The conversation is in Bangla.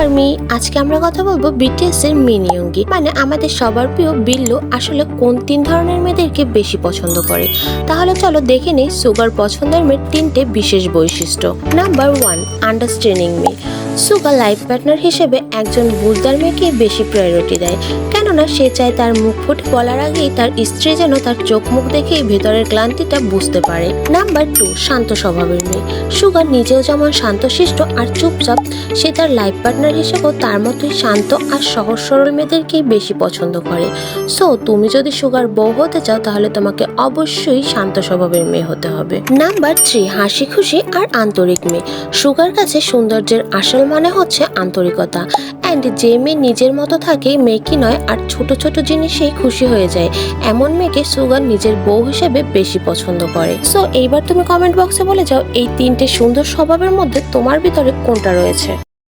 আর্মি, আজকে আমরা কথা বলবো বিটিএস এর মিনিয়ঙ্গি, মানে আমাদের সবার প্রিয় বিল্লু আসলে কোন 3 ধরনের মেয়েদেরকে বেশি পছন্দ করে। তাহলে চলো দেখে নেই সুগার পছন্দের মেয়ের 3টে বিশেষ বৈশিষ্ট্য। নাম্বার 1, আন্ডারস্ট্যান্ডিং মেয়ে। সুগার লাইফ পার্টনার হিসেবে একজন বুঝদার মেয়েকে বেশি প্রায়োরিটি দেয়, কেননা সে চায় তার মুখ ফুটে বলার আগেই তার স্ত্রী যেন তার চোখ মুখ দেখেই ভেতরের ক্লান্তিটা বুঝতে পারে। নাম্বার 2, শান্ত স্বভাবের মেয়ে। সুগার নিজেও যেমন শান্তশিষ্ট আর চুপচাপ, সে তার লাইফ পার্টনার হিসেবেও তার মতোই শান্ত আর সহজ সরল মেয়েদেরকেই বেশি পছন্দ করে। সো তুমি যদি সুগার বউ হতে চাও তাহলে তোমাকে অবশ্যই শান্ত স্বভাবের মেয়ে হতে হবে। নাম্বার 3, হাসি খুশি আর আন্তরিক মেয়ে। সুগার কাছে সৌন্দর্যের আসল মানে হচ্ছে আন্তরিকতা। অ্যান্ড যে মেয়ে নিজের মতো থাকে, মেয়েকি নয় আর ছোট ছোট জিনিসেই খুশি হয়ে যায়, এমন মেয়েকে সুগার নিজের বউ হিসেবে বেশি পছন্দ করে। সো এইবার তুমি কমেন্ট বক্সে বলে যাও এই 3টে সুন্দর স্বভাবের মধ্যে তোমার ভিতরে কোনটা রয়েছে।